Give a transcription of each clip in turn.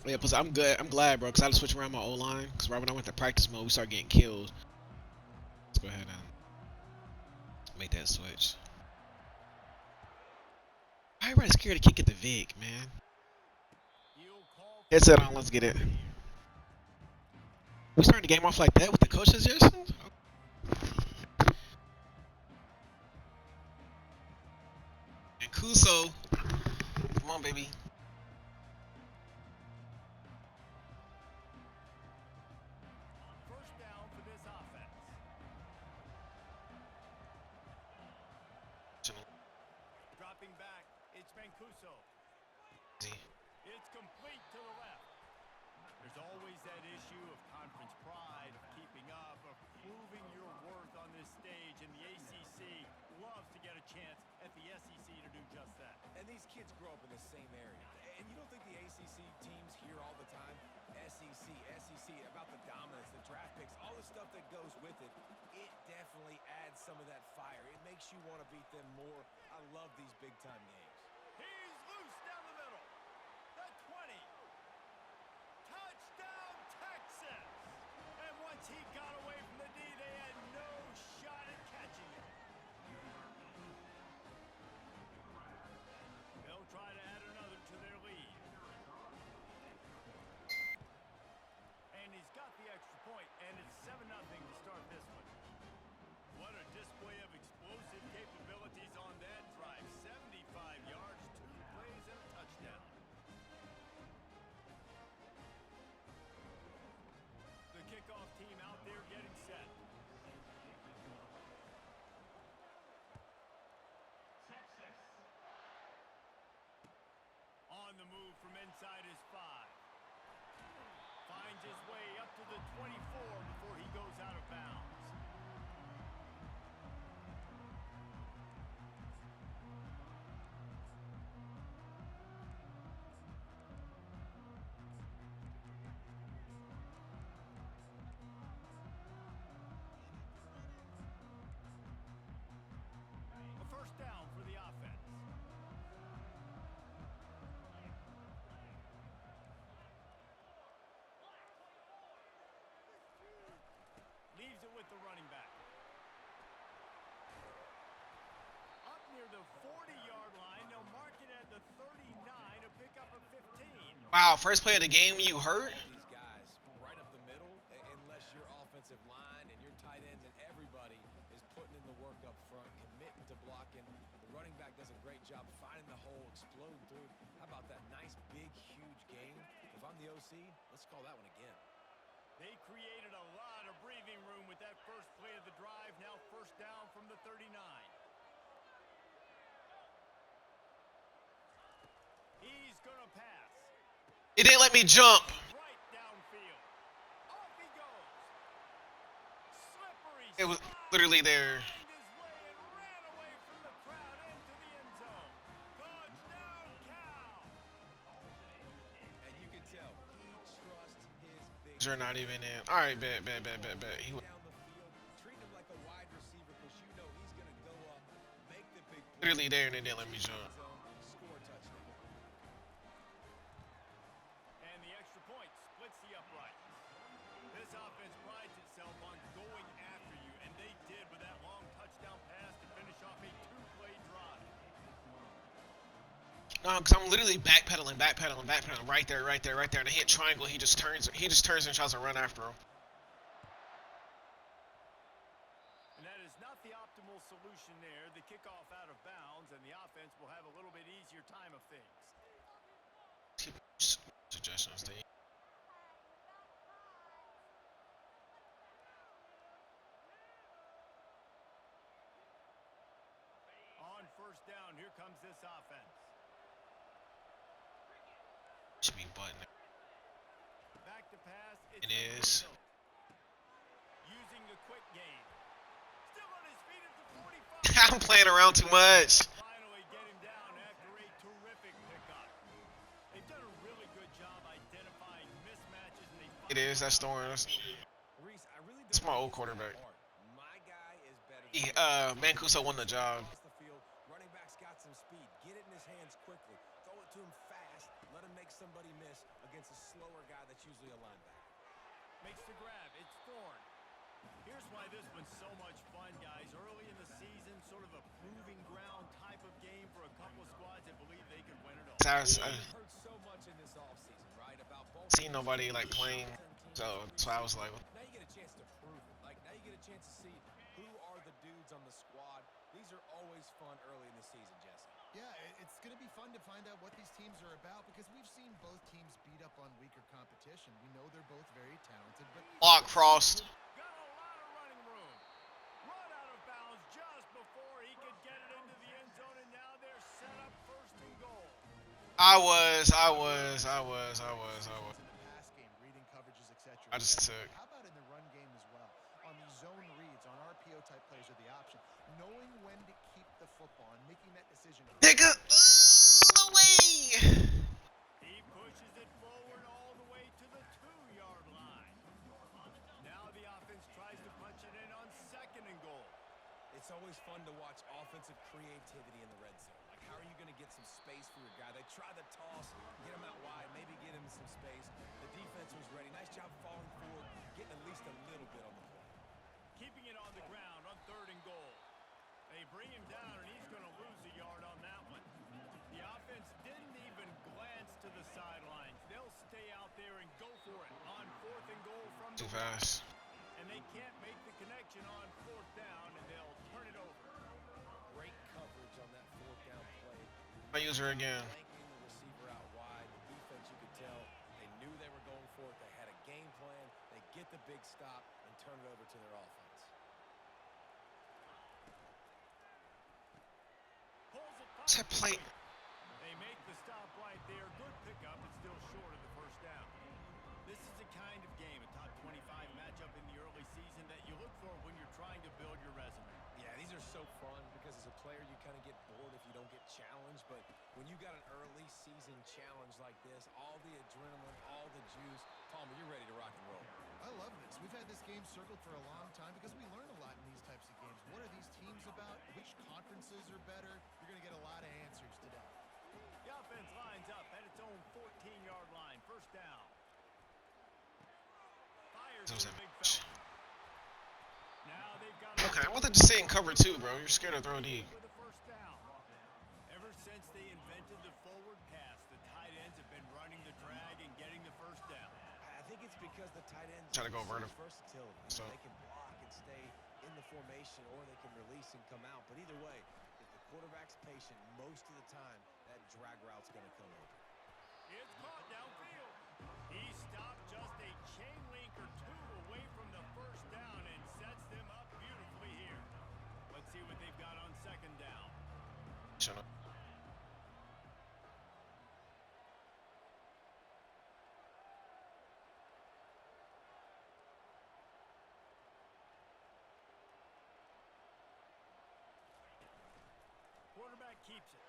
Yeah, plus I'm good. I'm glad, bro, because I had to switch around my O line. Because right when I went to practice mode, we started getting killed. Let's go ahead and make that switch. Why everybody scared to kick at the Vic, man? Headset on, let's get it. We starting the game off like that with the coach suggestions? And Kuso, come on, baby. And these kids grow up in the same area. And you don't think the ACC teams hear all the time, SEC, about the dominance, the draft picks, all the stuff that goes with it. It definitely adds some of that fire. It makes you want to beat them more. I love these big-time games. He's loose down the middle. The 20. Touchdown, Texas! And once he got away from the D, they had no shot at catching it. They'll try to add another to their lead. And he's got the extra point, and it's 7-0 to start this one. What a display of explosive capabilities on that drive. 75 yards, 2 plays, and a touchdown. The kickoff team out there getting set. On the move from inside his 5. Finds his way up to the 24 before he goes out of bounds. A first down for the offense. Leaves it with the running back. Up near the 40-yard line. They'll mark it at the 39, a pickup of 15. Wow, first play of the game, you hurt? These guys right up the middle, unless your offensive line and your tight ends and everybody is putting in the work up front, committing to blocking. The running back does a great job finding the hole, exploding through. How about that nice, big, huge game? If I'm the OC, let's call that one again. They created a lot of breathing room with that first play of the drive. Now first down from the 39. He's going to pass. It didn't let me jump. Right downfield. Off he goes. Slippery. It was literally there. His way and ran away from the crowd into the end zone. Touchdown, Cal. And you can tell he trusts his big. You're not even in. All right, bet. He was Down the field. Treat him like a wide receiver because you know he's going to go up, make the big play. literally there and it didn't let me jump. Score a touchdown. And the extra point splits the uprights. This offense prides itself on going after you, and they did with that long touchdown pass to finish off a 2-play drive. No, because I'm literally backpedaling right there. And I hit triangle. He just turns and tries to run after him. And that is not the optimal solution there. The kickoff out of bounds, and the offense will have a little bit easier time of things. Suggestions, Dave. On first down, here comes this offense. Should be button. Back to pass. It is. Using the quick game. Still on his feet at the 45. I'm playing around too much. Finally get him down after a terrific pickup. They've done a really good job identifying mismatches. And It is. That's Storms. Reese, I really It's my old quarterback. My guy is better. Mancuso won the job. Across the field, running back's got some speed. Get it in his hands quickly. Throw it to him fast. Let him make somebody miss against a slower guy that's usually a linebacker. Makes the grab. It's Thorne. Here's why this one's so much fun, guys. Early in the season, sort of a proving ground type of game for a couple of squads that believe they could win it all. I We've heard so much in this offseason, right, about both seen nobody like playing, so that's why I was like, now you get a chance to prove it. Like, now you get a chance to see who are the dudes on the squad. These are always fun early in the season, Jesse. Yeah, it's going to be fun to find out what these teams are about because we've seen both teams beat up on weaker competition. We know they're both very talented, but block crossed. Got a lot of running room. Run out of bounds just before he could get it into the end zone, and now they're set up first and goal. I just took. How about in the run game as well? On these zone reads, on RPO type plays are the option. Knowing when to keep the football and making that decision. Nigga, no way. He pushes it forward all the way to the 2-yard line. Now the offense tries to punch it in on second and goal. It's always fun to watch offensive creativity in the red zone. Like, how are you going to get some space for your guy? They try the toss, get him out wide, maybe get him some space. The defense was ready. Nice job falling forward, getting at least a little bit on the play. Keeping it on the ground on third and goal. They bring him down, and he's going to lose a yard on that one. The offense didn't even glance to the sidelines. They'll stay out there and go for it on fourth and goal from Too the fast. and they can't make the connection on fourth down, and they'll turn it over. Great coverage on that fourth down play. I use her again. Flanking the receiver out wide. The defense, you could tell, they knew they were going for it. They had a game plan. They get the big stop and turn it over to their offense. Pulls it What's that play? They make the stop right there. Good pickup. It's still short of the first down. This is the kind of game, a top 25 matchup in the early season that you look for when you're trying to build your resume. Yeah, these are so fun because as a player, you kind of get bored if you don't get challenged. But when you got an early season challenge like this, all the adrenaline, all the juice, Palmer, you're ready to rock and roll. I love this. We've had this game circled for a long time because we learn a lot in these types of games. What are these teams about? Which conferences are better? You're going to get a lot of answers today. The offense lines up at its own 14-yard line. First down. Fires Those the are- big fella. Now they've got Okay, I wanted to stay in cover too, bro. You're scared to throw deep. with a first down. Ever since they invented the forward pass, the tight ends have been running the drag and getting the first down. I think it's because the tight ends Try to go have vertical. versatility. So- They can block and stay in the formation, or they can release and come out. But either way, if the quarterback's patient, most of the time, that drag route's going to come over. It's caught downfield. He stopped just a chain link or two away from the first down and sets them up beautifully here. Let's see what they've got on second down. Shut up. Quarterback keeps it.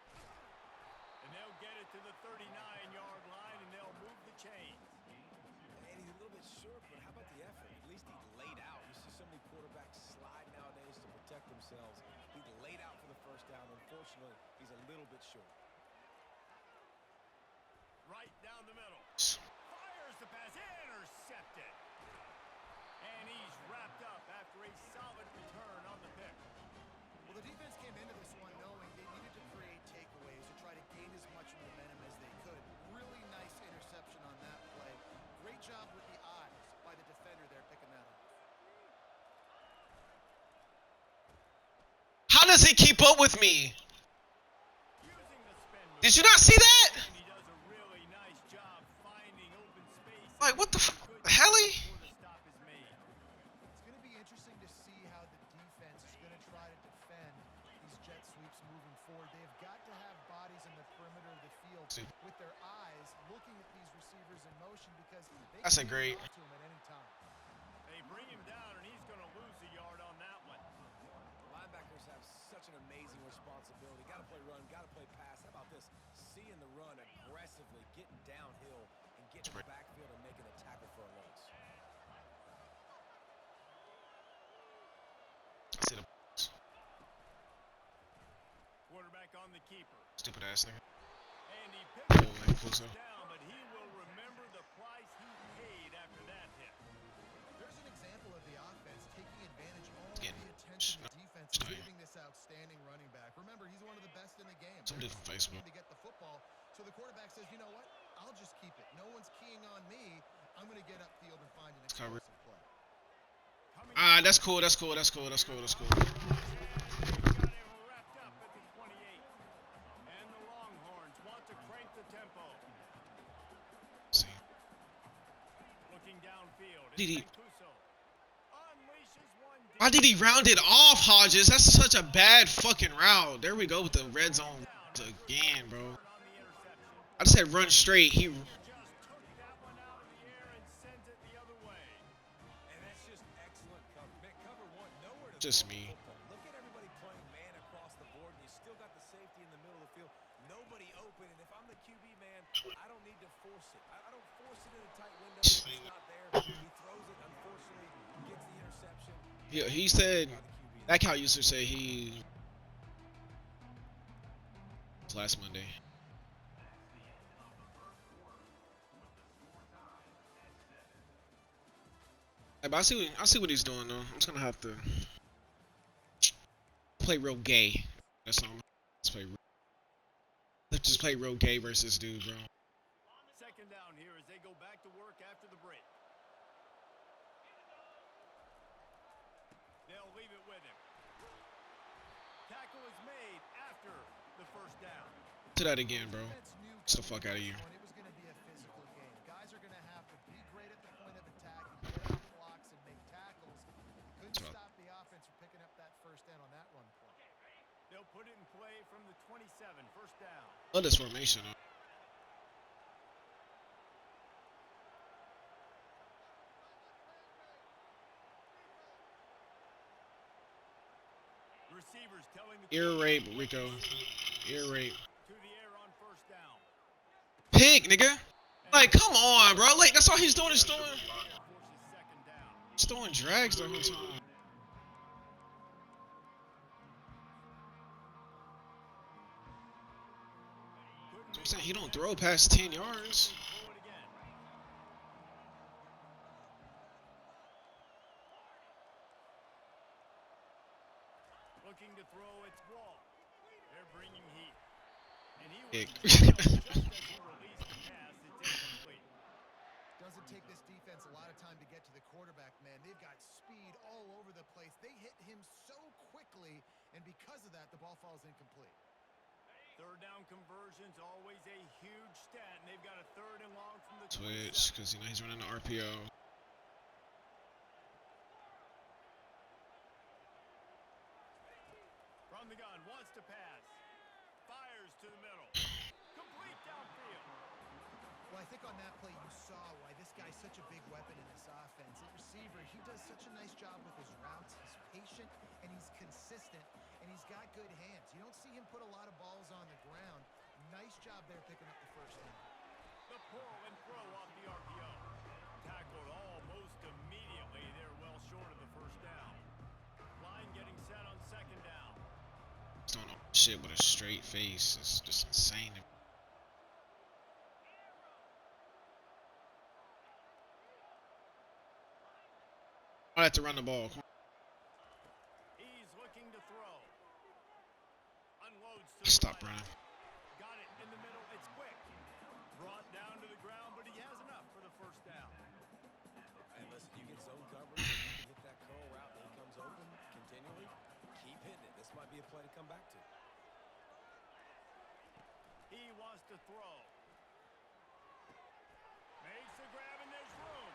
And they'll get it to the 39-yard line, and they'll move the chains. And he's a little bit short, but how about the effort? At least he laid out. You see so many quarterbacks slide nowadays to protect themselves. He laid out for the first down. Unfortunately, he's a little bit short. Right down the middle. Fires the pass. Intercepted. And he's wrapped up after a solid return on the pick. Well, the defense came into this one knowing they needed to create takeaways to try to gain as much momentum as they could. Really nice interception on that play. Great job with the eyes by the defender there picking that up. How does he keep up with me? Using the spin move. Did you not see that? And he does a really nice job finding open space. Like, what the helly? Before the stop is made. It's going to be interesting to see how the defense is going to try to defend these jet sweeps moving forward. They've got to have bodies in the perimeter of the field with their eyes looking at these receivers in motion because they That's a can get great- off to him at any time. They bring him down, and he's going to lose a yard on that one. Linebackers have such an amazing responsibility. Got to play run, got to play pass. How about this? Seeing the run aggressively, getting downhill, and getting to the backfield and making a tackle for a loss. I see the Quarterback on the keeper. stupid ass nigga. And he picks Cool, man. Cool, so. down defense is giving this outstanding running back. Remember, he's one of the best in the game. Somebody from Facebook. To get the football. So the quarterback says, you know what? I'll just keep it. No one's keying on me. I'm going to get upfield and find an explosive play. That's cool. That's cool. That's cool. That's cool. That's cool. See. DD. Why did he round it off, Hodges? That's such a bad fucking route. There we go with the red zone again, bro. I just said run straight. He. Just me. Look at everybody playing man across the board, and you still got the safety in the middle of the field. Nobody open, and if I'm the QB man, I don't need to force it. I don't force it in a tight window. If it's not there, he throws it, unfortunately, gets the interception. Yeah, he said, that cow used to say he last Monday. But I see what he's doing though. I'm just gonna have to play real gay. That's all. Let's just play real gay versus dude, bro. Second down here as they go back to work after the break. They'll leave it with him. Tackle is made after the first down. Do that again, bro. Get the fuck out of you. It was going to be a physical game. Guys are going to have to be great at the point of attack and get off blocks and make tackles. Couldn't stop the offense from picking up that first down on that run play. They'll put it in play from the 27, first down. Love this formation. Receivers telling the Ear rape, Rico. Ear rape. to the air on first down. Pig, nigga. Like, come on, bro. Like, that's all he's doing is Forces second down. throwing drags the whole time. I'm saying he don't throw past 10 yards. Pull it again. Looking to throw its wall. They're bringing heat. And he was just as he released the pass, it's incomplete. Doesn't take this defense a lot of time to get to the quarterback, man. They've got speed all over the place. They hit him so quickly, and because of that, the ball falls incomplete. Third down conversion's always a huge stat, and they've got a third and long from the Switch, 27. because you know he's running the RPO. From the gun, wants to pass. Fires to the middle. Complete downfield. Well, I think on that play you saw why this guy's such a big weapon in this offense. At receiver, he does such a nice job with his routes. He's patient, and he's consistent, and he's got good hands. You don't see him put a lot of balls on the ground. Nice job there picking up the first down. The pull and throw off the RPO. Tackled almost immediately. They're well short of the first down. Line getting set on second down. He's doing shit with a straight face. It's just insane. I have to run the ball. He's looking to throw. Unloads to Stop the right. running. Got it in the middle. It's quick. Brought down to the ground, but he has enough for the first down. And listen, you get zone coverage, you can hit that curl route, and he comes open continually. Keep hitting it. This might be a play to come back to. He wants to throw. Makes the grab, and there's room.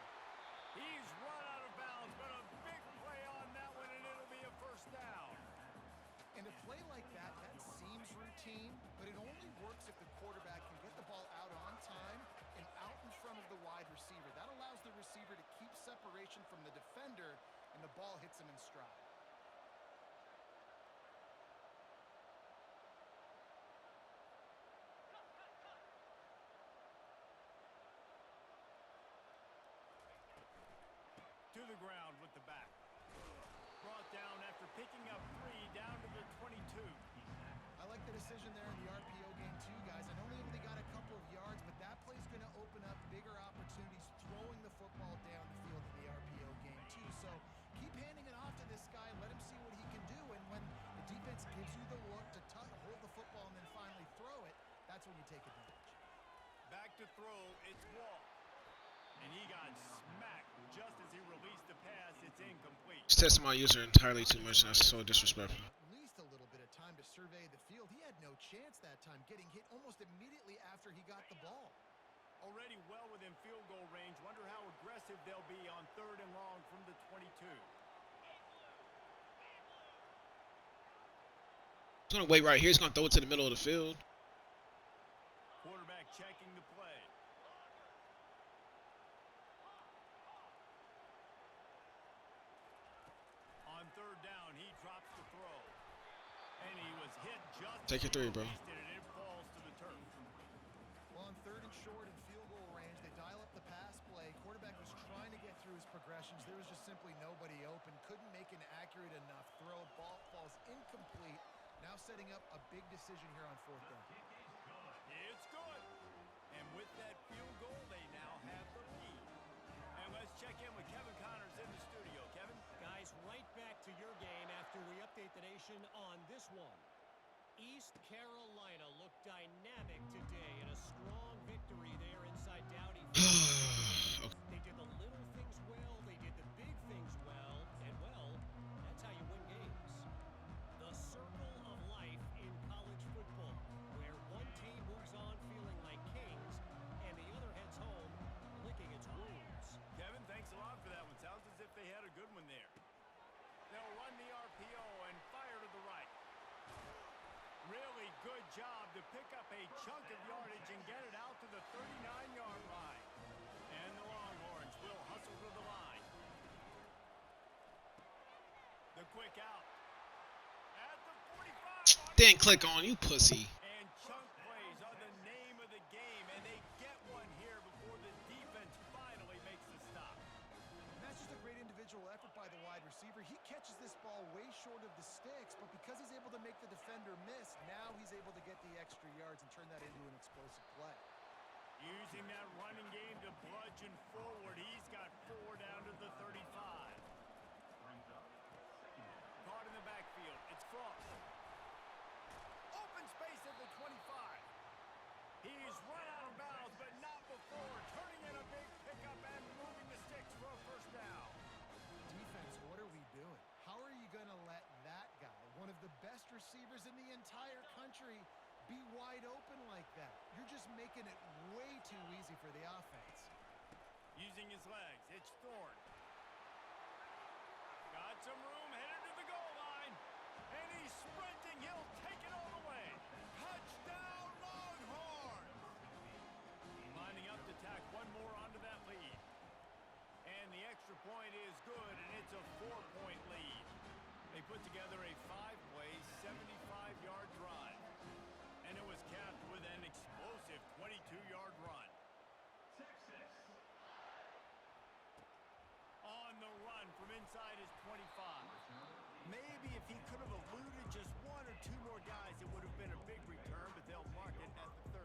He's run out of bounds, but a big play on that one, and it'll be a first down. And a play like that seems routine, but it only works if the quarterback can get the ball out on time and out in front of the wide receiver. That allows the receiver to keep separation from the defender, and the ball hits him in stride. To the ground with the back. Brought down after picking up 3 down to the 22. I like the decision there in the RPO game too, guys. I know they only got a couple of yards, but that play's going to open up bigger opportunities throwing the football down the field in the RPO game too. So keep handing it off to this guy. Let him see what he can do. And when take advantage. Back to throw, it's Wall. And he got smacked just as he released the pass. It's incomplete. Just testing my user entirely too much. That's so disrespectful. At least a little bit of time to survey the field. He had no chance that time, getting hit almost immediately after he got the ball. Already well within field goal range. Wonder how aggressive they'll be on 3rd and long from the 22. He's gonna wait right here. He's gonna throw it to the middle of the field. Quarterback checking the play. On 3rd down, he drops the throw. And he was hit just Take your three, bro. and it falls to the turf. Well, on 3rd and short and field goal range, they dial up the pass play. Quarterback was trying to get through his progressions. There was just simply nobody open. Couldn't make an accurate enough throw. Ball falls incomplete. Now setting up a big decision here on 4th down. It's good. And with that field goal, they now have the lead. And let's check in with Kevin Connors in the studio. Kevin? Guys, right back to your game after we update the nation on this one. East Carolina looked dynamic today in a strong victory there inside Dowdy. They did the little things well, they did the big things well, and well, that's how you win games. The circle of life in college football, where one team moves on feeling like kings, and the other heads home licking its wounds. Kevin, thanks a lot for that one. Sounds as if they had a good one there. They'll run the RPO and fire to the right. Really good job to pick up a chunk of yardage and get it out to the 39-yard line. And the Longhorns will hustle to the line. The quick out. At the 45. Didn't click on you, pussy. And chunk plays are the name of the game, and they get one here before the defense finally makes the stop. And that's just a great individual effort by the wide receiver. He catches this ball way short of the sticks, but because he's able to make the defender miss, now he's able to get the extra yards and turn that into an explosive play. Using that running game to bludgeon forward. He's got 4 down to the 35. Caught in the backfield. It's Frost. Open space at the 25. He's run out of bounds, but not before. Turning in a big pickup and moving the sticks for a 1st down. Defense, what are we doing? How are you going to let that guy, one of the best receivers in the entire country, be wide open like that? You're just making it way too easy for the offense. Using his legs, it's Thorne. Got some room, headed to the goal line. And he's sprinting, he'll take it all the way. Touchdown, Longhorns! Lining up to tack one more onto that lead. And the extra point is good, and it's a 4-point lead. They put together a 5-play, 75-yard drive. And it was capped with an explosive 22-yard run. On the run from inside his 25. Maybe if he could have eluded just 1 or 2 more guys, it would have been a big return, but they'll mark it at the 30.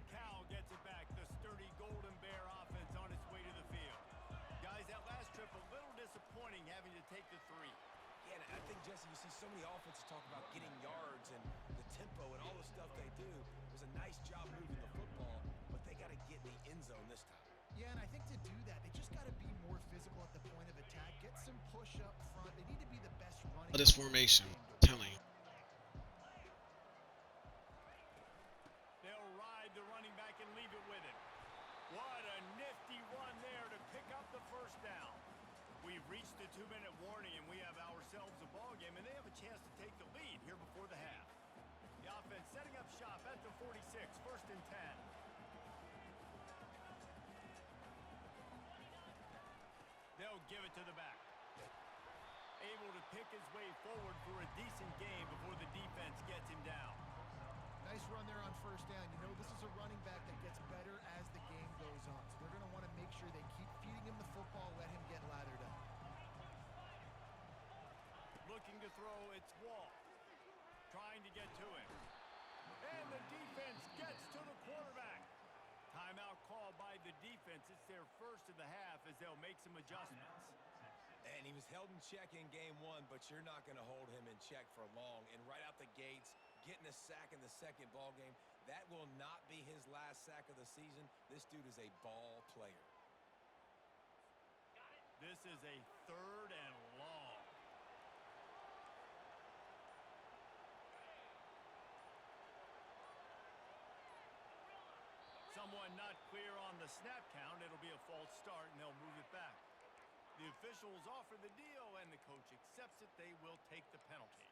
Cal gets it back. The sturdy Golden Bear offense on its way to the field. Guys, that last trip a little disappointing having to take the 3. Yeah, and I think, Jesse, you see so many offenses talk about getting yards and the tempo and all the stuff they do. It was a nice job moving the football, but they got to get in the end zone this time. Yeah, and I think to do that, they just got to be more physical at the point of attack, get some push up front. They need to be the best running. This formation, I'm telling you. They'll ride the running back and leave it with him. What a nifty run there to pick up the 1st down. We've reached the 2-minute warning, and we have ourselves a ball game, and they have a chance to take the lead here before the half. The offense setting up shop at the 46, 1st and 10. They'll give it to the back. Able to pick his way forward for a decent game before the defense gets him down. Nice run there on 1st down. You know, this is a running back that gets better as the game goes on. So they're going to want to make sure they keep feeding him the football, let him get lathered up. Looking to throw, it's Wall. Trying to get to him. And the defense gets to the quarterback. Timeout called by the defense. It's their 1st of the half as they'll make some adjustments. And And he was held in check in game one, but you're not going to hold him in check for long. And right out the gates, getting a sack in the second ball game, that will not be his last sack of the season. This dude is a ball player. This is a 3rd and long. Someone not clear on the snap count. It'll be a false start, and they'll move it back. The officials offer the deal, and the coach accepts it. They will take the penalty.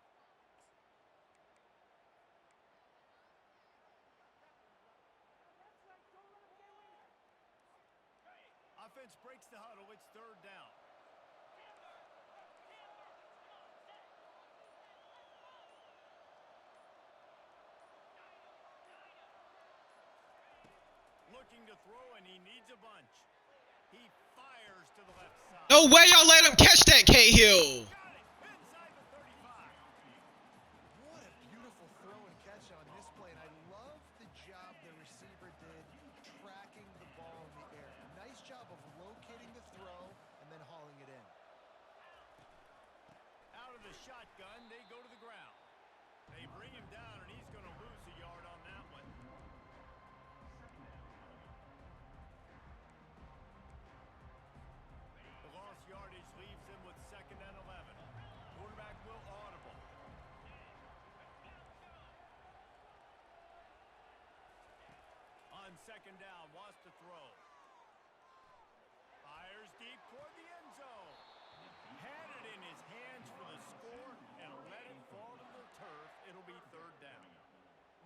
Offense breaks the huddle. It's 3rd down. Looking to throw, and he needs a bunch. He fires to the left side. No way y'all let him catch that, Cahill. Got it inside the 35. What a beautiful throw and catch on this play, and I love the job the receiver did tracking the ball in the air. Nice job of locating the throw and then hauling it in. Out of the shotgun, they go to the ground. They bring him down, and he's going to lose a yard on that one. The lost yardage leaves him with 2nd and 11. Quarterback will audible. On 2nd down, wants to throw. Fires deep toward the end zone. Had it in his hands for the score and let it fall to the turf. It'll be 3rd down.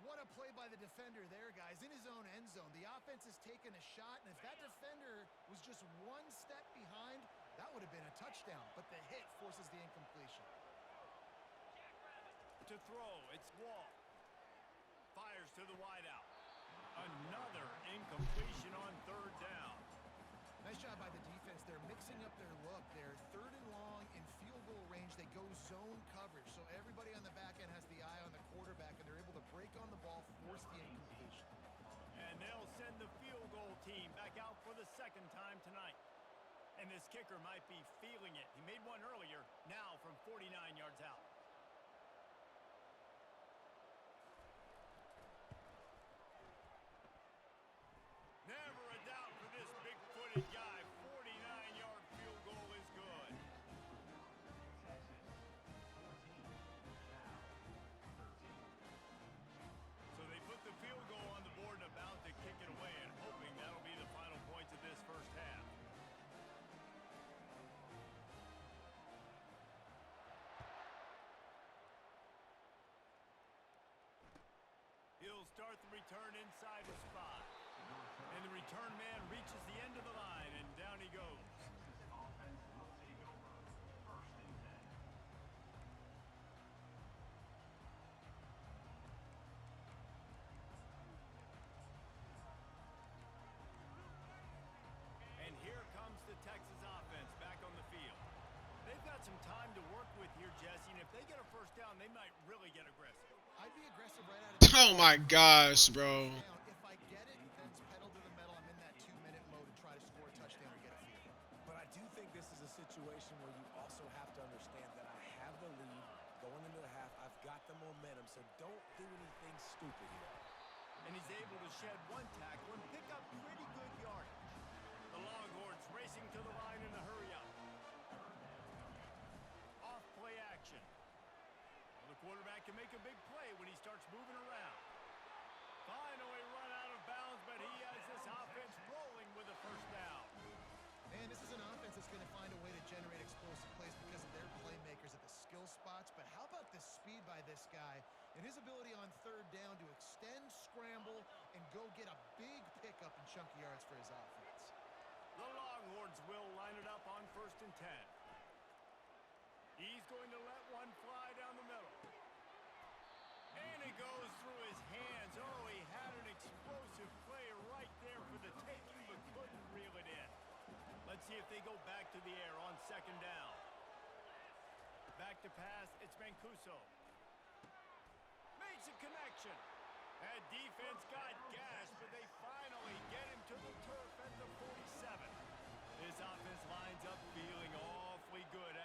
What a play by the defender there, guys. In his own end zone, the offense has taken a shot, and if that defender was just one step behind, that would have been a touchdown, but the hit forces the incompletion. To throw, it's Wall. Fires to the wideout. Another incompletion on 3rd down. Nice job by the defense. They're mixing up their look. They're 3rd and long in field goal range. They go zone coverage, so everybody on the back end has the eye on the quarterback, and they're able to break on the ball, force the incompletion. And they'll send the field goal team back out for the 2nd time tonight. And this kicker might be feeling it. He made one earlier, now from 49 yards out. Never a doubt for this big-footed guy. 49-yard field goal is good. So they put the field goal on the board and about to kick it away, and hoping that'll be the final points of this 1st half. He'll start the return inside his spot. And the return man reaches the end of the line, and down he goes. And here comes the Texas offense back on the field. They've got some time to work with here, Jesse, and if they get a 1st down, they might really get aggressive. I'd be aggressive right out of the Oh my gosh, bro. If I get it, then it's pedal to the metal. I'm in that 2-minute mode to try to score a touchdown or get a field goal. But I do think this is a situation where you also have to understand that I have the lead going into the half. I've got the momentum, so don't do anything stupid here. And he's able to shed one tackle and pick up pretty good yardage. The Longhorns racing to the line in a hurry-up. Off play action. Well, the quarterback can make a big play when he starts moving around. Finally run out of bounds, but he has this offense rolling with a 1st down. Man, this is an offense that's going to find a way to generate explosive plays because of their playmakers at the skill spots. But how about the speed by this guy and his ability on 3rd down to extend, scramble, and go get a big pickup and chunky yards for his offense. The Longhorns will line it up on 1st and 10. He's going to let one fly down the middle. And it goes through his hands. Oh, he had an explosive play right there for the taking, but couldn't reel it in. Let's see if they go back to the air on 2nd down. Back to pass, it's Mancuso. Makes a connection. That defense got gashed, but they finally get him to the turf at the 47. This offense lines up feeling awfully good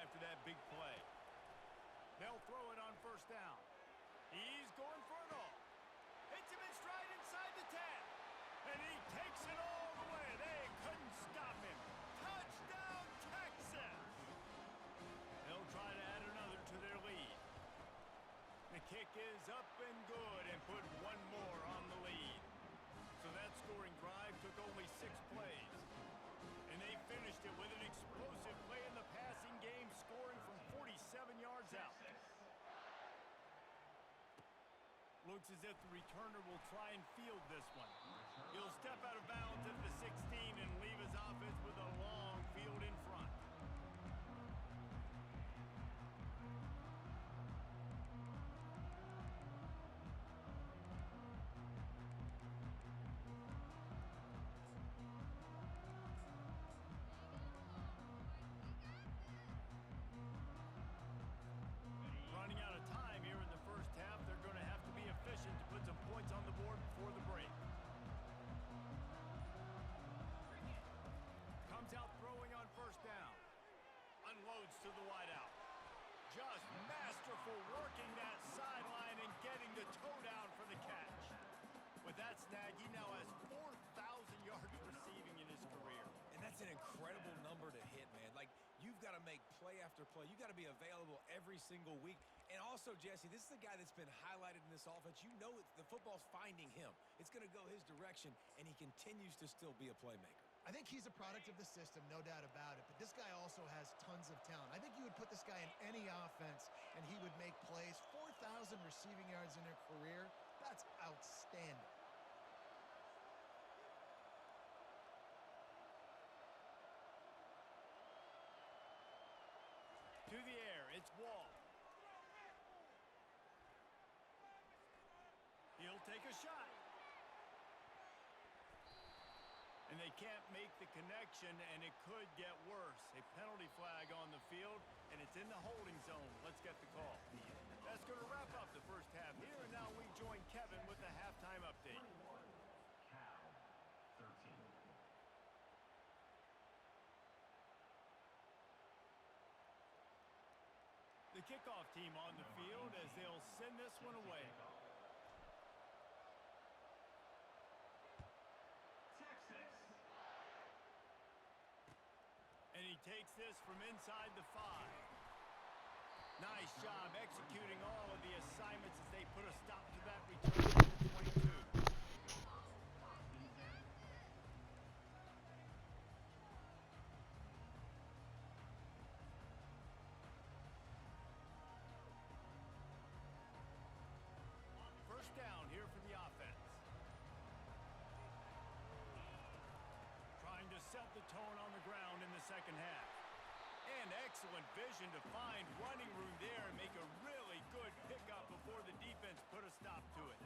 first down. He's going for it all. Hits him in stride inside the 10. And he takes it all the way. They couldn't stop him. Touchdown, Texas! They'll try to add another to their lead. The kick is up and good and put one more on the lead. So that scoring drive took only 6 plays. And they finished it with an explosive play in the passing game, scoring from 47 yards out. Looks as if the returner will try and field this one. He'll step out of bounds at the 16 and leave his offense with a long field in front. Running out of time here in the first half, they're going to have to be efficient to put some points on the board before the break. Comes out throwing on first down. Unloads to the wideout. Just masterful working that sideline and getting the toe down for the catch. With that snag, he now has 4,000 yards receiving in his career. And that's an incredible number to hit, man. Like, you've got to make play after play. You've got to be available every single week. And also, Jesse, this is the guy that's been highlighted in this offense. You know the football's finding him. It's going to go his direction, and he continues to still be a playmaker. I think he's a product of the system, no doubt about it. But this guy also has tons of talent. I think you would put this guy in any offense, and he would make plays. 4,000 receiving yards in a career, that's outstanding. To the air, it's Wall. He'll take a shot. And they can't make the connection, and it could get worse. A penalty flag on the field, and it's in the holding zone. Let's get the call. That's going to wrap up the first half here, and now we join Kevin with the halftime update. The kickoff team on the field as they'll send this one away. And he takes this from inside the 5. Nice job executing all of the assignments as they put a stop to that return to the 22. First down here for the offense. Trying to set the tone on the ground in the second half. And excellent vision to find running room there and make a really good pickup before the defense put a stop to it.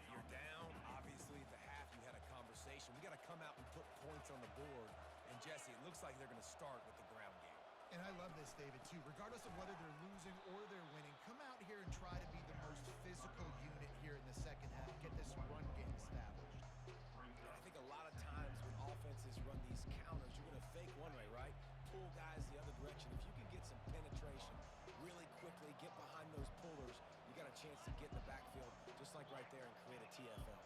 You're down. Obviously, at the half, you had a conversation. We got to come out and put points on the board. And, Jesse, it looks like they're going to start with the ground game. And I love this, David, too. Regardless of whether they're losing or they're winning, come out here and try to be the most physical unit here in the second half. Get this run game established. And I think a lot of times when offenses run these counters, you're going to fake one way, right? Pull guys the other direction. If you can get some penetration really quickly, get behind those pullers, you got a chance to get in the backfield just like right there and create a TFL.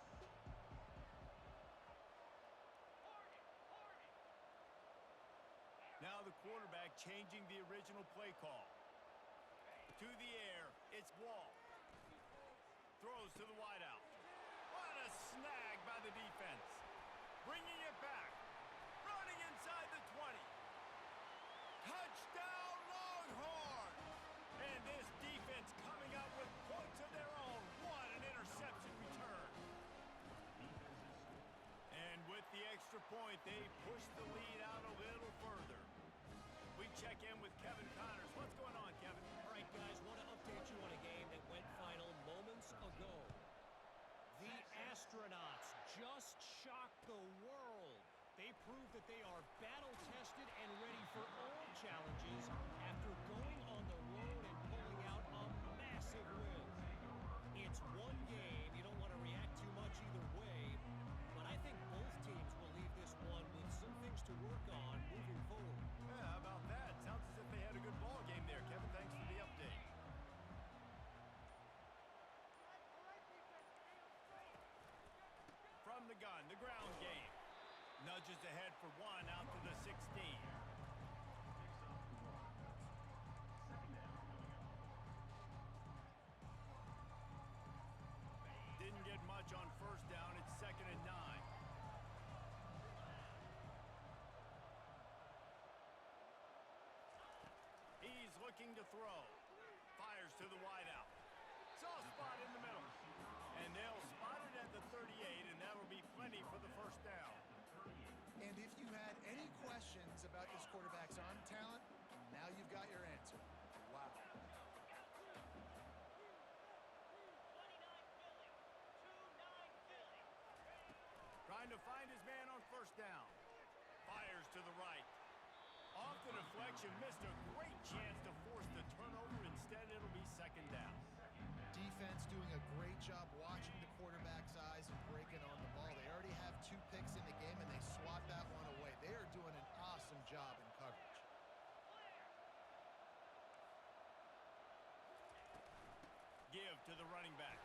Now the quarterback changing the original play call. To the air, it's Wall. Throws to the wideout. What a snag by the defense. Bringing it back. Running inside the 20. Touchdown Longhorns! And this defense coming up with points of their own. What an interception return. And with the extra point, they push the lead out a little further. We check in with Kevin Connors. What's going on, Kevin? All right, guys, want to update you on a game that went final moments ago. The Astronauts just shocked the world. They proved that they are battle-tested and ready for all challenges after going on the road and pulling out a massive win. It's one game. You don't want to react too much either way, but I think both teams will leave this one with some things to work on moving forward. Yeah, how about that? Sounds as if they had a good ball game there. Kevin, thanks for the update. Nudges ahead for one out to the 16. Didn't get much on first down. It's 2nd and 9. He's looking to throw. Fires to the wideout. Soft spot in the middle. And they'll spot it at the 38, and that'll be plenty for the first down. And if you had any questions about this quarterback's arm talent, now you've got your answer. Wow. Trying to find his man on first down. Fires to the right. Off the deflection, missed a great chance to force the turnover. Instead, it'll be 2nd down. Defense doing a great job watching the quarterback's eyes and breaking on the ball. They already have 2 picks in the game, and they swat that one away. They are doing an awesome job in coverage. Give to the running back.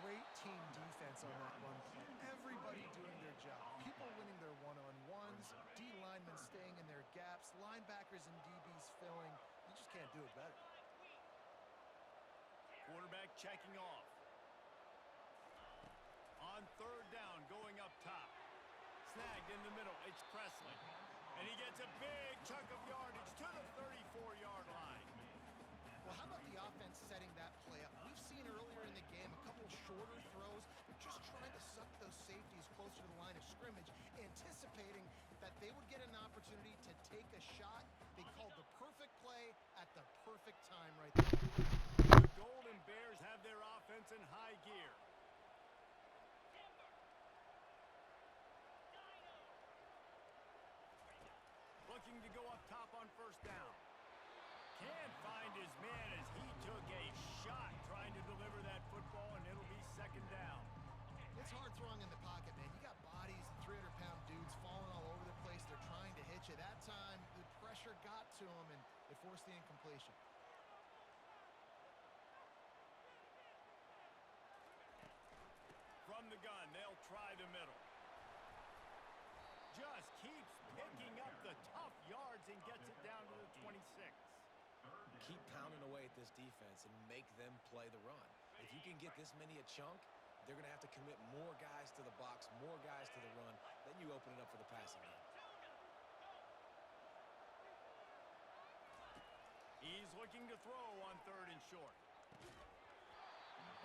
Great team defense on that one play. Everybody doing their job. People winning their one-on-ones, D linemen staying in their gaps, linebackers and DBs filling. You just can't do it better. Quarterback checking off. On 3rd down, going up top. Snagged in the middle. It's Presley. And he gets a big chunk of yardage to the 34-yard line. Well, how about the offense setting that play up? We've seen earlier in the game a couple shorter throws. They're just trying to suck those safeties closer to the line of scrimmage, anticipating that they would get an opportunity to take a shot. They called the perfect play at the perfect time right there. The Golden Bears have their offense in high gear. Looking to go up top on first down. Can't find his man as he took a shot trying to deliver that football, and it'll be 2nd down. It's hard throwing in the pocket, man. You got bodies, 300-pound dudes falling all over the place. They're trying to hit you. That time, the pressure got to him, and it forced the incompletion. From the gun, they'll try the middle. Just keeps picking up the tough yards and gets it down to the 26. Keep pounding away at this defense and make them play the run. If you can get this many a chunk, they're going to have to commit more guys to the box, more guys to the run. Then you open it up for the passing game. He's looking to throw on 3rd and short.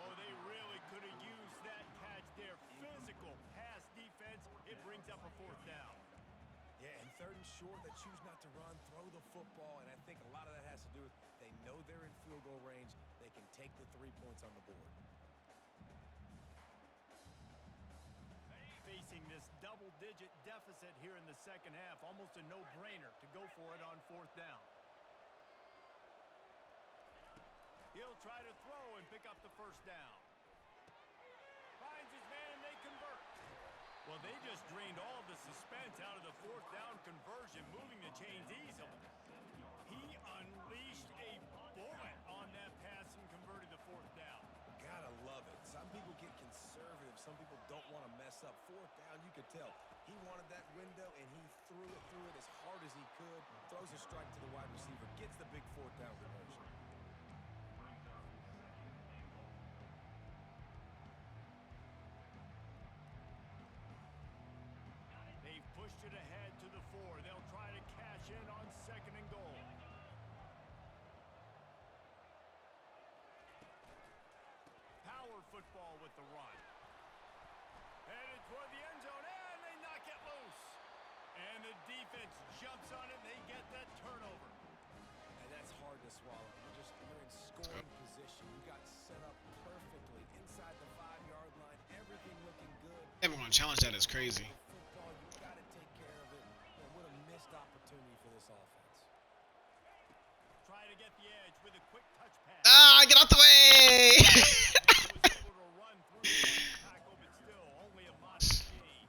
Oh, they really could have used that catch there. Physical pass defense. It brings up a 4th down. Yeah, and 3rd and short, they choose not to run, throw the football, and I think a lot of that has to do with they know they're in field goal range. They can take the 3 points on the board. Facing this double-digit deficit here in the 2nd half, almost a no-brainer to go for it on 4th down. He'll try to throw and pick up the first down. Finds his man and they convert. Well, they just drained all the suspense out of the 4th down conversion, moving the chains easily. He unleashed a bullet on that pass and converted the 4th down. Gotta love it. Some people get conservative. Some people don't want to mess up. 4th down, you could tell. He wanted that window, and he threw it as hard as he could. Throws a strike to the wide receiver. Gets the big 4th down conversion. They've pushed it ahead to the 4. They'll try to cash in on 2nd and goal. Power football with the run. Headed toward the end zone, and they knock it loose. And the defense jumps on it, and they get that turnover. And that's hard to swallow. You're in scoring position. You got set up perfectly inside the 5-yard line. Everything looking good. Everyone challenge that is crazy. Football, you got to take care of it. And what a missed opportunity for this offense. Try to get the edge with a quick touch pass. Ah, get out the way! He was able to run through the tackle, but still only a modest gain.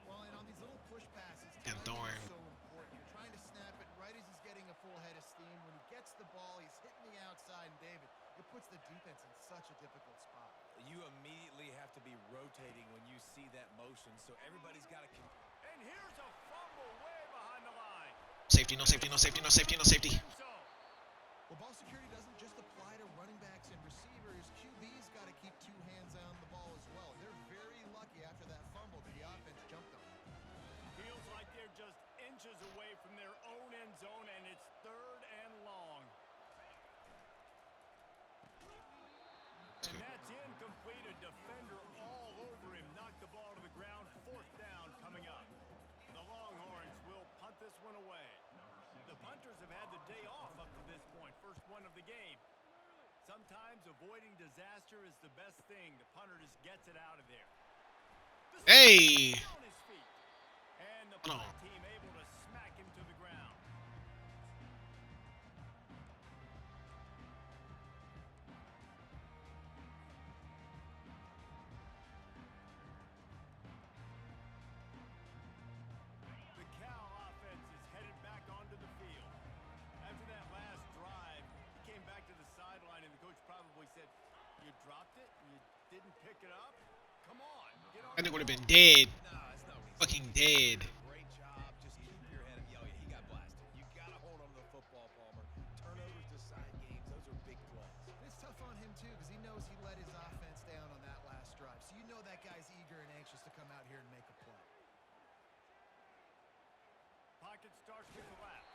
Well, and on these little push passes, And timing Thorne. is so important. You're trying to snap it right as he's getting a full head of steam. When he gets the ball, he's hitting the outside, and David, it puts the defense in such a difficult spot. You immediately have to be rotating when you see that motion, so everybody's got to... And here's a fumble way behind the line. Safety, no safety, no safety, no safety, no safety. So, Well, ball security doesn't just apply to running backs and receivers. QB's got to keep two hands on the ball as well. They're very lucky after that fumble that the offense jumped on. feels like they're just inches away from their own end zone, and it's 3rd and long. And that's incomplete. A defender all over him. Knocked the ball to the ground. 4th down coming up. The Longhorns will punt this one away. The punters have had the day off up to this point. First one of the game. Sometimes avoiding disaster is the best thing. The punter just gets it out of there. Hey! On his feet. And the Hold punt on. team able to smack him to the ground. The Cal offense is headed back onto the field. After that last drive, he came back to the sideline, and the coach probably said, "You dropped it? You didn't pick it up? Come on, get on." I think the would have been ball." dead. No, it's not what he Fucking said. dead. Great job. Just keep your head up. Yo, yeah, he got blasted. You got to hold on to the football, Palmer. Turnovers decide games. Those are big plays. It's tough on him, too, because he knows he let his offense down on that last drive. So you know that guy's eager and anxious to come out here and make a play. Pocket starts to collapse.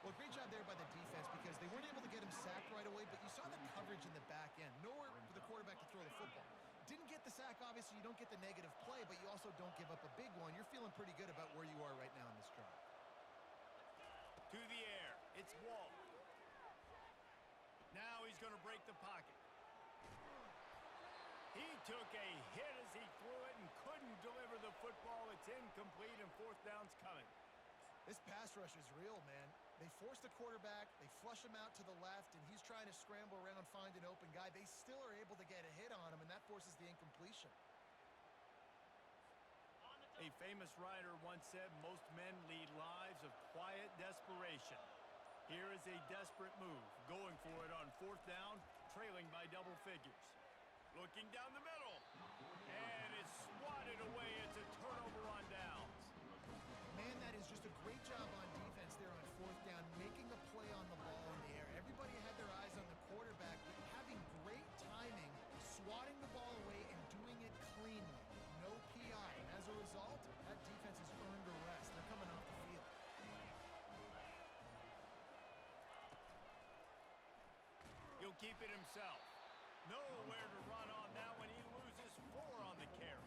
Well, great job there by the defense because they weren't able to get him sacked right away, but you saw the coverage in the back end. Nowhere for the quarterback to throw the football. Didn't get the sack, obviously. You don't get the negative play, but you also don't give up a big one. You're feeling pretty good about where you are right now in this drive. To the air. It's Wall. Now he's going to break the pocket. He took a hit as he threw it and couldn't deliver the football. It's incomplete, and 4th down's coming. This pass rush is real, man. They force the quarterback, they flush him out to the left, and he's trying to scramble around, find an open guy. They still are able to get a hit on him, and that forces the incompletion. A famous writer once said, "Most men lead lives of quiet desperation." Here is a desperate move, going for it on 4th down, trailing by double figures. Looking down the middle, and it's swatted away. It's a turnover on downs. Man, that is just a great job on defense there on 4th down, making a play on the ball in the air. Everybody had their eyes on the quarterback, but having great timing, swatting the ball away, and doing it cleanly. No PI. And as a result, that defense has earned a rest. They're coming off the field. He'll keep it himself. Nowhere to run on that one. He loses 4 on the carry.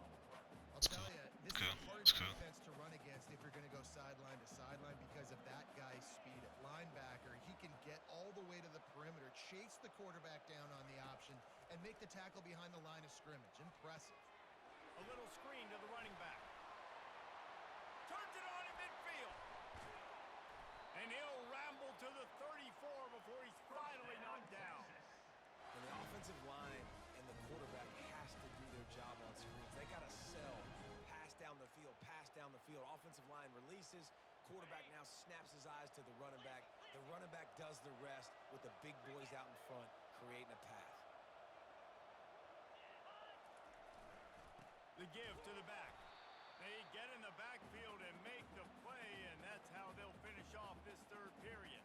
I'll tell you, this is a hard Let's go. defense to run against if you're going to go sideline to sideline because of that guy's speed at linebacker. He can get all the way to the perimeter, chase the quarterback down on the option, and make the tackle behind the line of scrimmage. Impressive. A little screen to the running back. Turns it on in midfield. And he'll ramble to the 34 before he's finally knocked down. And the offensive line and the quarterback has to do their job on screens. They got to sell. Pass down the field, pass down the field. Offensive line releases. Quarterback now snaps his eyes to the running back. The running back does the rest with the big boys out in front, creating a path. The give to the back. They get in the backfield and make the play, and that's how they'll finish off this 3rd period.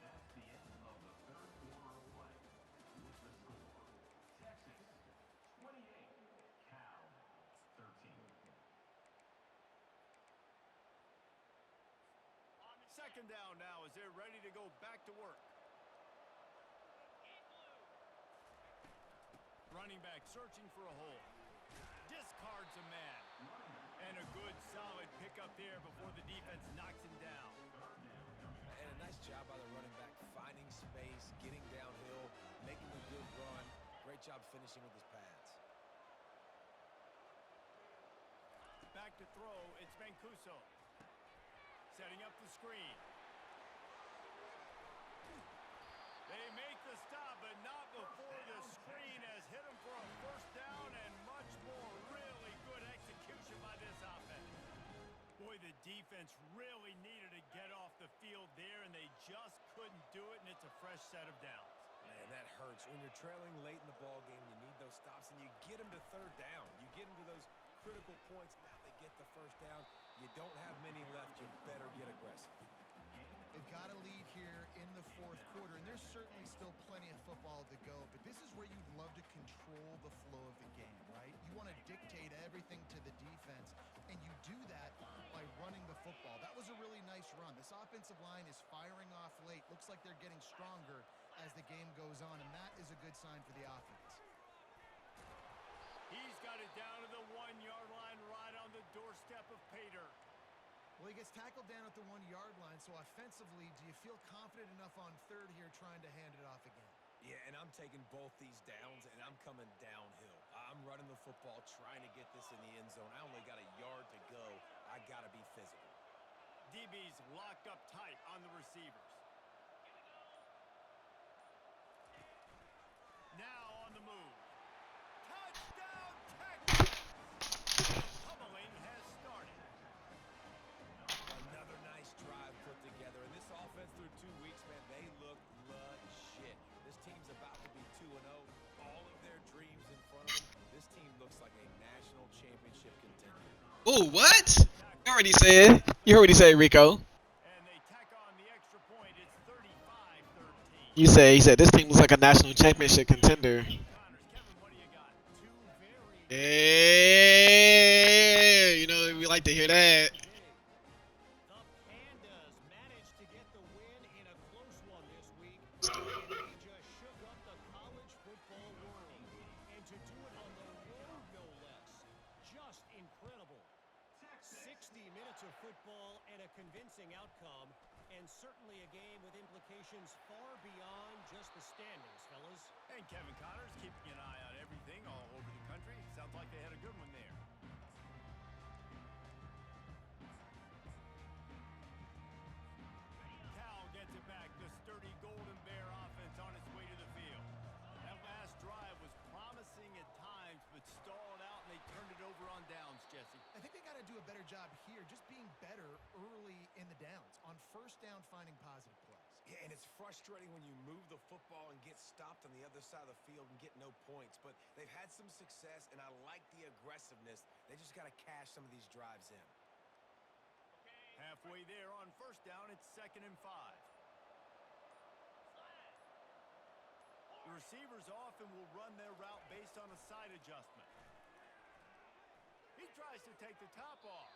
That's the end of the 3rd quarter of play. With the score, Texas 28, Cal 13. 2nd down now as they're ready to go back to work. Running back searching for a hole. Discards a man. And a good solid pickup there before the defense knocks him down. And a nice job by the running back, finding space, getting downhill, making a good run. Great job finishing with his pads. Back to throw, it's Mancuso. Setting up the screen. They make the stop, but not before the screen has hit him for a 1st down, and much more. Really good execution by this offense. Boy, the defense really needed to get off the field there, and they just couldn't do it, and it's a fresh set of downs. Man, that hurts. When you're trailing late in the ball game, you need those stops, and you get them to third down. You get them to those critical points. Now they get the first down. You don't have many left. You better get aggressive. They've got a lead here in the fourth quarter, and there's certainly still plenty of football to go, but this is where you'd love to control the flow of the game, right? You want to dictate everything to the defense, and you do that by running the football. That was a really nice run. This offensive line is firing off late. Looks like they're getting stronger as the game goes on, and that is a good sign for the offense. He's got it down to the 1-yard line right on the doorstep of Pater. Well, he gets tackled down at the 1-yard line, so offensively, do you feel confident enough on third here trying to hand it off again? Yeah, and I'm taking both these downs, and I'm coming downhill. I'm running the football, trying to get this in the end zone. I only got a yard to go. I got to be physical. DB's locked up tight on the receivers. Now on the move. Touchdown, Texas! The pummeling has started. Another nice drive put together. And this offense through 2 weeks, man, they look legit. This team's about to be 2-0. All of their dreams in front of them. This team looks like a national championship contender. Ooh, what? You heard what he said. You heard what he said, Rico. And they tack on the extra point. It's 35-13. He said this team looks like a national championship contender. Kevin, what do you got? Two very Hey, you know we like to hear that. big. The Pandas managed to get the win in a close one this week, and they just shook up the college football world. And to do it on the road, no less. Just incredible. 60 minutes of football and a convincing outcome, and certainly a game with implications far beyond just the standings, fellas. And Kevin Connors keeping an eye on everything all over the country. Sounds like they had a good one there. Cal gets it back. The sturdy Golden Bear offense on its way to the field. That last drive was promising at times, but stalled out, and they turned it over on downs, Jesse. I think they got to do a better job here, just being better early in the downs. On first down, finding positive plays. Yeah, and it's frustrating when you move the football and get stopped on the other side of the field and get no points. But they've had some success, and I like the aggressiveness. They just got to cash some of these drives in. Halfway there on first down, it's 2nd and 5. The receivers often will run their route based on a side adjustment. He tries to take the top off.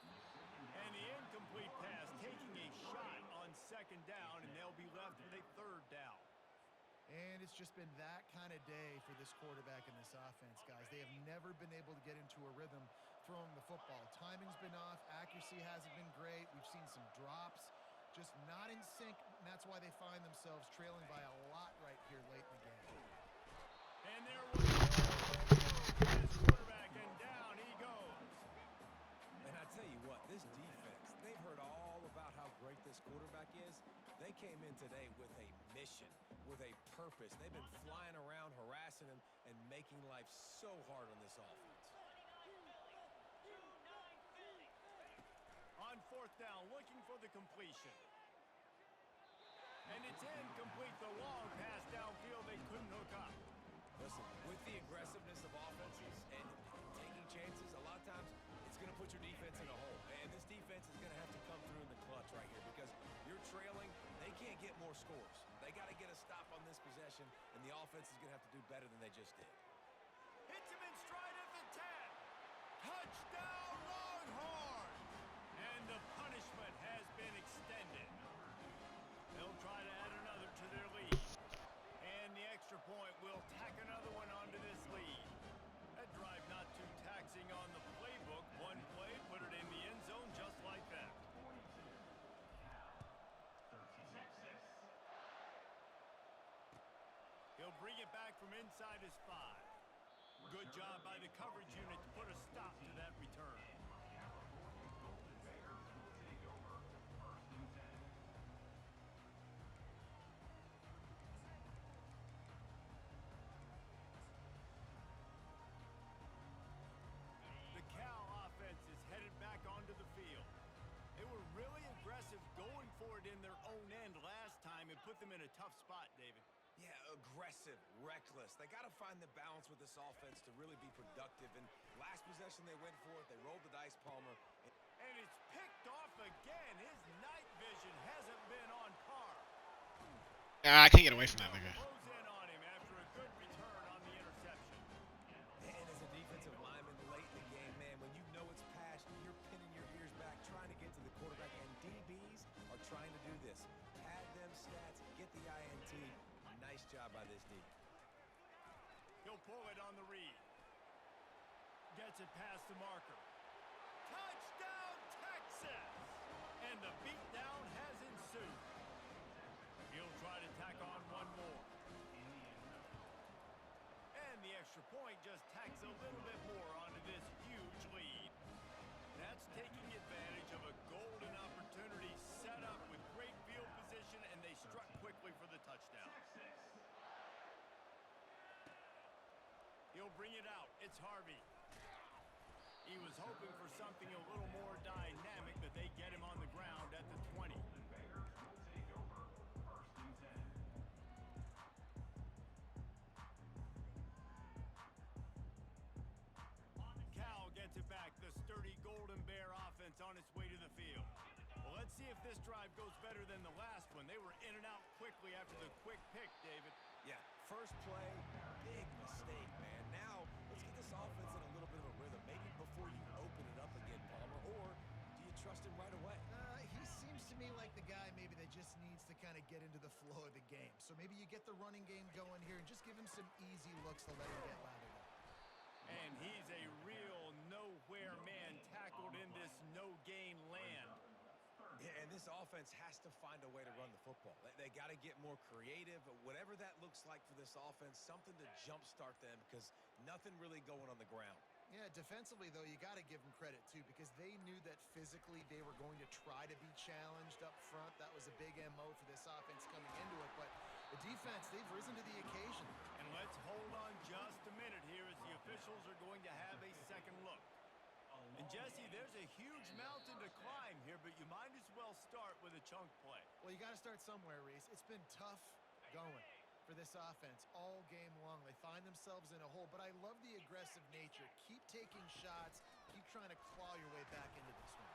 And the incomplete pass taking a shot on 2nd down, and they'll be left with a 3rd down. And it's just been that kind of day for this quarterback and this offense, guys. They have never been able to get into a rhythm throwing the football. Timing's been off. Accuracy hasn't been great. We've seen some drops. Just not in sync, and that's why they find themselves trailing by a lot right here late in the game. And there was his quarterback, and down he goes. And I tell you what, this defense, they've heard all about how great this quarterback is. They came in today with a mission, with a purpose. They've been flying around, harassing him, and making life so hard on this offense. On 4th down, looking for the completion. And it's incomplete. The long pass downfield, they couldn't hook up. Listen, with the aggressiveness of offenses and taking chances, a lot of times it's going to put your defense in a hole. And this defense is going to have to come through in the clutch right here because you're trailing. They can't get more scores. They got to get a stop on this possession, and the offense is going to have to do better than they just did. Hits him in stride at the 10. Touchdown, Longhorn! And the punishment has been extended. They'll try to add another to their lead. And the extra point will tack another one onto this lead. That drive not too taxing on the playbook. One play, put it in the end zone just like that. He'll bring it back from inside his 5. Good job by the coverage unit to put a stop to that return. The Cal offense is headed back onto the field. They were really aggressive going for it in their own end last time, put them in a tough spot, David. Yeah, aggressive, reckless. They got to find the balance with this offense to really be productive. And last possession they went for it. They rolled the dice, Palmer. And it's picked off again. His night vision hasn't been on par. I can't get away from that nigga. Close in on him after a good return on the interception. And as a defensive lineman late in the game, man, when you know it's past, you're pinning your ears back, trying to get to the quarterback. And DBs are trying to do this. Pad them stats, get the INT. Nice job by this D. He'll pull it on the read. Gets it past the marker. Touchdown, Texas! And the beatdown has ensued. He'll try to tack on one more. And the extra point just tacks a little bit more onto this huge lead. That's taking advantage of a golden opportunity set up with great field position, and they struck quickly for the touchdown. He'll bring it out. It's Harvey. He was hoping for something a little more dynamic, but they get him on the ground at the 20. Cal gets it back. The sturdy Golden Bear offense on its way to the field. Well, let's see if this drive goes better than the last one. They were in and out quickly after the quick pick, David. Yeah, first play, big mistake, man. Now, let's get this offense in a little bit of a rhythm. Maybe before you open it up again, Palmer, or do you trust him right away? He seems to me like the guy maybe that just needs to kind of get into the flow of the game. So maybe you get the running game going here and just give him some easy looks to let him get lathered up. And he's a real nowhere man tackled in this no-gain land. Yeah, and this offense has to find a way to run the football. They got to get more creative, whatever that looks like for this offense, something to jumpstart them because nothing really going on the ground. Yeah, defensively, though, you got to give them credit, too, because they knew that physically they were going to try to be challenged up front. That was a big MO for this offense coming into it. But the defense, they've risen to the occasion. And let's hold on just a minute here as the officials are going to have a second look. And Jesse, there's a huge mountain to climb here, but you might as well start with a chunk play. Well, you got to start somewhere, Reese. It's been tough going for this offense all game long. They find themselves in a hole, but I love the aggressive nature. Keep taking shots. Keep trying to claw your way back into this one.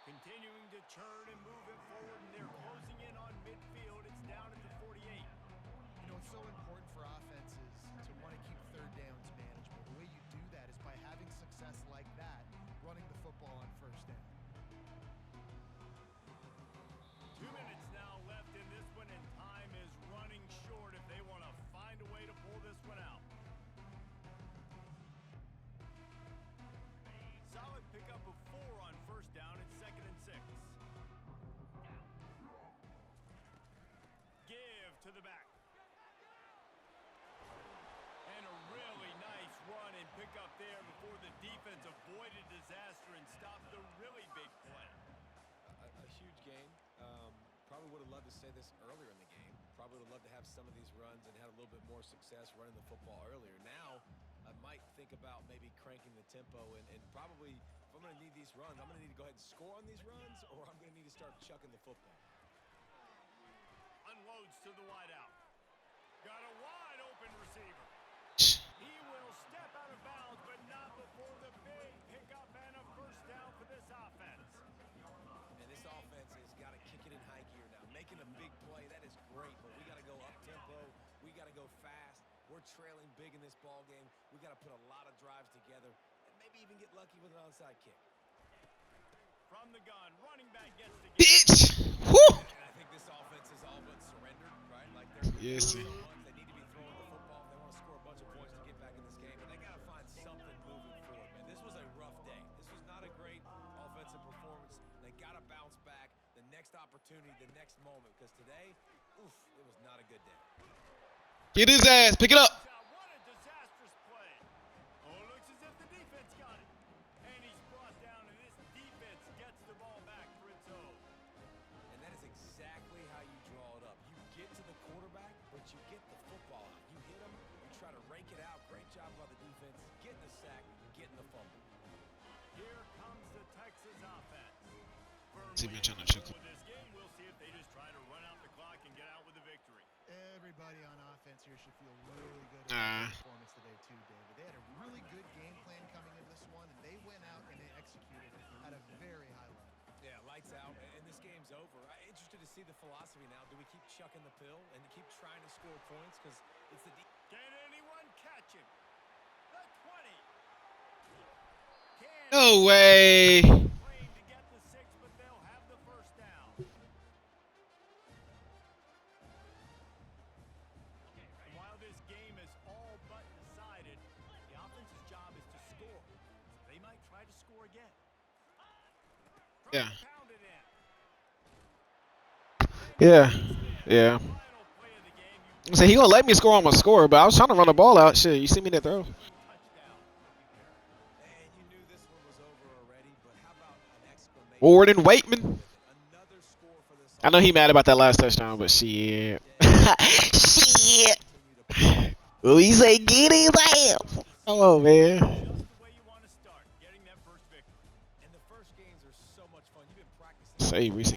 Continuing to churn and move it forward, and they're closing in on midfield. It's down at the 48. You know, it's so important for offenses to want to keep third downs manageable. The way you do that is by having success like that, running the football on first down. 2 minutes now left in this one, and time is running short if they want to find a way to pull this one out. Solid pickup of 4 on first down. It's 2nd and 6. Give to the back. And a really nice run and pickup there before the defense avoided disaster and stopped the really big play. A huge game. Probably would have loved to say this earlier in the game. Probably would have loved to have some of these runs and had a little bit more success running the football earlier. Now, I might think about maybe cranking the tempo and probably, if I'm going to need these runs, I'm going to need to go ahead and score on these runs, or I'm going to need to start chucking the football. Unloads to the wideout. Got a wide open receiver. He will step out of bounds, but not before the big pickup and a first down for this offense. And this offense has got to kick it in high gear now. Making a big play, that is great, but we got to go up-tempo. We got to go fast. We're trailing big in this ball game. We got to put a lot of drives together and maybe even get lucky with an onside kick. From the gun, running back gets the Bitch! Woo! And I think this offense is all but surrendered, right? Like they're Yes, so sir. much. They need to be throwing the football. They want to score a bunch of points to get back in this game, but they got to find something moving forward, man. This was a rough day. This was not a great offensive performance. They got to bounce back. The next opportunity, the next moment, because today, oof, it was not a good day. Get his ass. Pick it up. What a disastrous play. Oh, it looks as if the defense got it. And he's brought down, and this defense gets the ball back for its own. And that is exactly how you draw it up. You get to the quarterback, but you get the football out. You hit him, you try to rake it out. Great job by the defense, getting the sack, getting the fumble. Here comes the Texas offense. See, bitch, I'm not Firmly sure. with this game, we'll see if they just try to run out the clock and get out with everybody on offense here should feel really good about their performance today too, David. They had a really good game plan coming into this one, and they went out and they executed it at a very high level. Yeah, lights out, and this game's over. I'm interested to see the philosophy now. Do we keep chucking the pill and keep trying to score points? Because it's the Can anyone catch him? The 20. Can No way. claim to get the 6, but they'll have the first down. And while this game is all but decided, the offense's job is to score. They might try to score again. Yeah. Pound it in. Yeah. Yeah. Final play of the game. You So he gonna let me score on my score, but I was trying to run the ball out. Shit, you see me that throw? touchdown. And you knew this one was over already, but how about an exclamation? Ward and Waitman. Another score for this I know he mad about that last touchdown, but shit. Shit. Well, he say get his ass. Come on, man. just the way you want to start, getting that first victory. And the first games are so much fun. You've been practicing. Say recent.